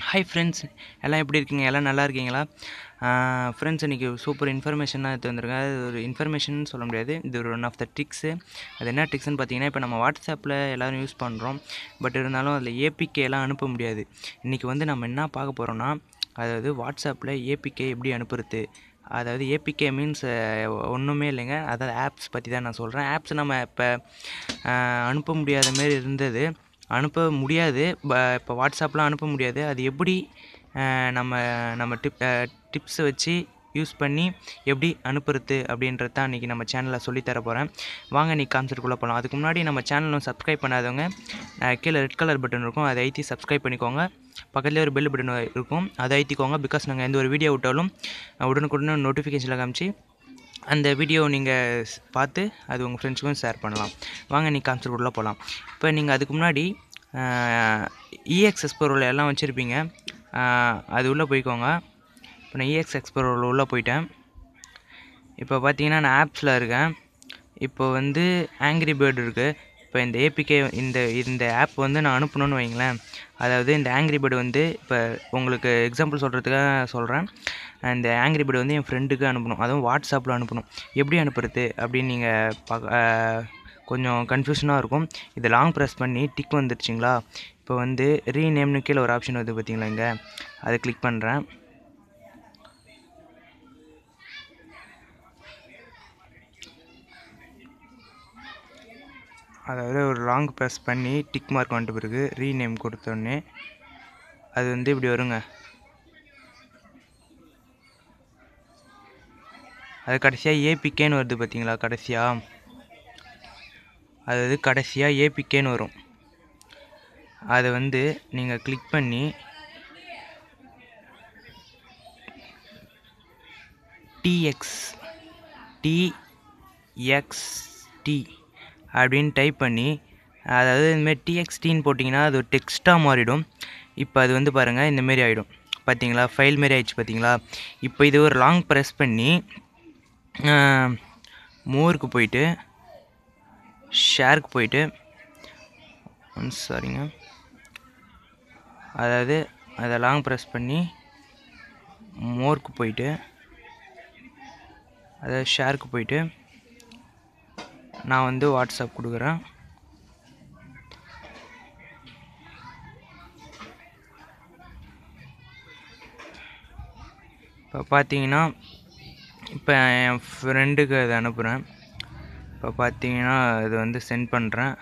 Hi friends, எல்லாம் எப்படி இருக்கீங்க? எல்லாம் நல்லா இருக்கீங்களா? ஃப்ரெண்ட்ஸ், இன்றைக்கி சூப்பர் இன்ஃபர்மேஷனாக எடுத்து வந்திருக்கேன். அது ஒரு இன்ஃபர்மேஷன் சொல்ல முடியாது, இது ஒரு ஒன் ஆஃப் த ட்ரிக்ஸு. அது என்ன ட்ரிக்ஸ்னு பார்த்தீங்கன்னா, இப்போ நம்ம வாட்ஸ்அப்பில் எல்லோரும் யூஸ் பண்ணுறோம். பட் இருந்தாலும் அதில் ஏபிகேலாம் அனுப்ப முடியாது. இன்றைக்கி வந்து நம்ம என்ன பார்க்க போகிறோன்னா, அதாவது வாட்ஸ்அப்பில் ஏபிகே எப்படி அனுப்புறது. அதாவது ஏபிகே மீன்ஸ் ஒன்றுமே இல்லைங்க, அதாவது ஆப்ஸ் பற்றி தான் நான் சொல்கிறேன். ஆப்ஸ் நம்ம இப்போ அனுப்ப முடியாத மாரி இருந்தது, அனுப்ப முடியாது. இப்போ வாட்ஸ்அப்லாம் அனுப்ப முடியாது. அது எப்படி நம்ம நம்ம டிப்ஸை வச்சு யூஸ் பண்ணி எப்படி அனுப்புறது அப்படின்றது தான் இன்றைக்கி நம்ம சேனலில் சொல்லித்தர போகிறேன். வாங்க இன்றைக்கி கான்செப்ட்குள்ளே போகலாம். அதுக்கு முன்னாடி நம்ம சேனலும் சப்ஸ்கிரைப் பண்ணாதவங்க கீழே ரெட் கலர் பட்டன் இருக்கும், அதை அழுத்தி சப்ஸ்கிரைப் பண்ணிக்கோங்க. பக்கத்துலேயே ஒரு பெல் பட்டன் இருக்கும், அதை அழுத்திக்கோங்க. பிகாஸ் நாங்கள் எந்த ஒரு வீடியோ விட்டாலும் உடனுக்குடன் நோட்டிஃபிகேஷனில் காமிச்சு அந்த வீடியோ நீங்கள் பார்த்து அது உங்கள் ஃப்ரெண்ட்ஸுக்கும் ஷேர் பண்ணலாம். வாங்க நீ கான்செப்ட் உள்ளே போகலாம். இப்போ நீங்கள் அதுக்கு முன்னாடி இஎக்ஸ் எக்ஸ்ப்ளோரரில் எல்லாம் வச்சுருப்பீங்க, அது உள்ளே போய்க்கோங்க. இப்போ நான் இஎக்ஸ் எக்ஸ்ப்ளோரரில் உள்ளே போயிட்டேன். இப்போ பார்த்தீங்கன்னா நான் ஆப்ஸில் இருக்கேன். இப்போ வந்து ஆங்கிரி பேர்டு இருக்குது. இப்போ இந்த ஏபிகே இந்த ஆப் வந்து நான் அனுப்பணும்னு வைங்களேன். அதாவது இந்த ஆங்கிரி பேர்டு வந்து இப்போ உங்களுக்கு எக்ஸாம்பிள் சொல்கிறதுக்காக சொல்கிறேன். இந்த ஆங்கிரி பேர்டு வந்து என் ஃப்ரெண்டுக்கு அனுப்பணும், அதுவும் வாட்ஸ்அப்பில் அனுப்பணும். எப்படி அனுப்புறது அப்படின்னு நீங்கள் கொஞ்சம் கன்ஃபியூஷனாக இருக்கும். இதை லாங் ப்ரெஸ் பண்ணி டிக் வந்துடுச்சிங்களா? இப்போ வந்து ரீநேம்னு கீழே ஒரு ஆப்ஷன் வருது பார்த்தீங்களா, இங்கே அதை கிளிக் பண்ணுறேன். அதாவது ஒரு லாங் ப்ரெஸ் பண்ணி டிக் மார்க் வந்துட்டு பிறகு ரீநேம் கொடுத்தோடனே அது வந்து இப்படி வருங்க. அது கடைசியாக ஏபிகேன்னு வருது பார்த்தீங்களா? கடைசியாக ஏபிகேன்னு வரும். அதை வந்து நீங்கள் கிளிக் பண்ணி டிஎக்ஸ்டி அப்படின்னு டைப் பண்ணி, அதாவது இந்தமாரி டிஎக்ஸ்டின்னு போட்டிங்கன்னா அது ஒரு டெக்ஸ்ட்டாக மாறிடும். இப்போ அது வந்து பாருங்கள், இந்தமாரி ஆகிடும் பார்த்தீங்களா? ஃபைல் மாரி ஆகிடுச்சு பார்த்தீங்களா? இப்போ இது ஒரு லாங் ப்ரெஸ் பண்ணி மோருக்கு போயிட்டு ஷேருக்கு போயிட்டு சாரிங்க, அதாவது அதை லாங் ப்ரெஸ் பண்ணி மோருக்கு போயிட்டு அதாவது ஷேருக்கு போயிட்டு நான் வந்து வாட்ஸ்அப் கொடுக்குறேன். இப்போ பார்த்தீங்கன்னா இப்போ என் ஃப்ரெண்டுக்கு அதை அனுப்புகிறேன். இப்போ பார்த்தீங்கன்னா இது வந்து சென்ட் பண்ணுறேன்.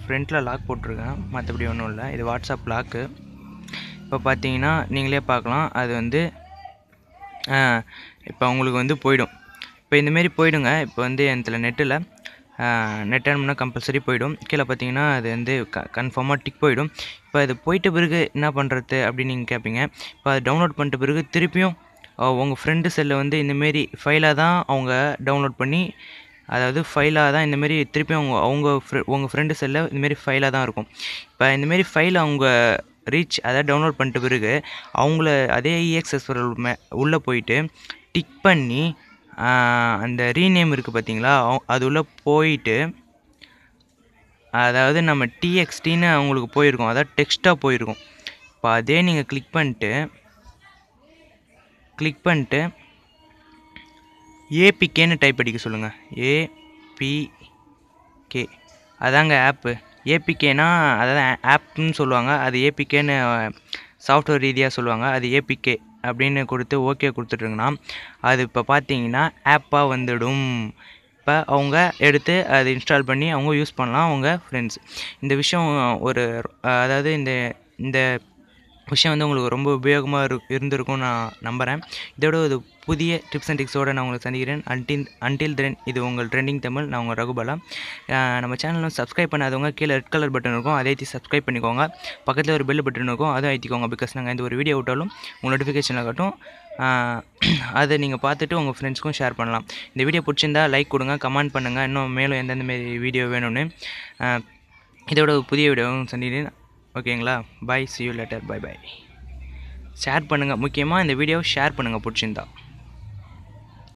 ஃப்ரண்ட்டில் லாக் போட்டிருக்கேன், மற்றபடி ஒன்றும் இல்லை. இது வாட்ஸ்அப் லாக்கு. இப்போ பார்த்தீங்கன்னா நீங்களே பார்க்கலாம், அது வந்து இப்போ உங்களுக்கு வந்து போயிடும். இப்போ இந்தமாரி போயிடுங்க. இப்போ வந்து என் நெட்டில் நெட் ஆன் கம்பல்சரி போயிடும். கீழே பார்த்தீங்கன்னா அது வந்து கன்ஃபார்மாக டிக் போயிடும். இப்போ அது போயிட்ட பிறகு என்ன பண்ணுறது அப்படின்னு நீங்கள் கேட்பீங்க. இப்போ அது டவுன்லோட் பண்ணிட்ட பிறகு திருப்பியும் உங்கள் ஃப்ரெண்டு செல்லில் வந்து இந்தமாரி ஃபைலாக தான் அவங்க டவுன்லோட் பண்ணி, அதாவது ஃபைலாக தான் இந்தமாரி திருப்பியும் உங்கள் ஃப்ரெண்டு செல்லில் இந்தமாரி ஃபைலாக தான் இருக்கும். இப்போ இந்தமாரி ஃபைலை அவங்க அதாவது டவுன்லோட் பண்ணிட்ட பிறகு அவங்கள அதே இஎக்ஸ் எக்ஸ்ப்ளோரர் உள்ளே போயிட்டு டிக் பண்ணி அந்த ரீநேம் இருக்குது பார்த்தீங்களா, அது உள்ளே போயிட்டு, அதாவது நம்ம டிஎக்ஸ்டின்னு அவங்களுக்கு போயிருக்கும், அதாவது டெக்ஸ்ட்டாக போயிருக்கும். இப்போ அதே நீங்கள் கிளிக் பண்ணிட்டு ஏபிகேன்னு டைப் அடிக்க சொல்லுங்கள். ஏபிகே அதாங்க ஆப்பு. ஏபிகேனா அதாவது ஆப்னு சொல்லுவாங்க, அது ஏபிகேன்னு சாஃப்ட்வேர் ரீதியாக சொல்லுவாங்க. அது ஏபிகே அப்படின்னு கொடுத்து ஓகே கொடுத்துட்ருங்கன்னா அது இப்போ பார்த்தீங்கன்னா ஆப்பாக வந்துடும். இப்போ அவங்க எடுத்து அதை இன்ஸ்டால் பண்ணி அவங்க யூஸ் பண்ணலாம், அவங்க ஃப்ரெண்ட்ஸ். இந்த விஷயம் அதாவது இந்த விஷயம் வந்து உங்களுக்கு ரொம்ப உபயோகமாக இருந்திருக்கும்னு நான் நம்புகிறேன். இதோட ஒரு புதிய டிப்ஸ் அண்ட் ட்ரிக்ஸோடு நான் உங்களுக்கு சந்திக்கிறேன். அன்டில் தென் இது உங்கள் ட்ரெண்டிங் தமிழ். நான் உங்கள் ரகுபாலா. நம்ம சேனலில் சப்ஸ்கிரைப் பண்ணாதவங்க கீழே ரெட் கலர் பட்டன் இருக்கும், அதை அழுத்தி சப்ஸ்கிரைப் பண்ணிக்கோங்க. பக்கத்தில் ஒரு பெல் பட்டன் இருக்கும், அதை அழுத்திக்கோங்க. பிகாஸ் நாங்கள் எந்த ஒரு வீடியோ விட்டாலும் உங்கள் நோட்டிஃபிகேஷனில் காட்டும். அதை நீங்கள் பார்த்துட்டு உங்கள் ஃப்ரெண்ட்ஸ்க்கும் ஷேர் பண்ணலாம். இந்த வீடியோ பிடிச்சிருந்தா லைக் கொடுங்க, கமெண்ட் பண்ணுங்கள். இன்னும் மேலும் எந்தெந்த மாரி வீடியோ வேணும்னு. இதோட புதிய வீடியோவும் சந்திக்கிறேன். ஓகேங்களா? பாய், see you later, bye bye. Share பண்ணுங்கள், முக்கியமாக இந்த வீடியோவை ஷேர் பண்ணுங்கள் பிடிச்சிருந்தா.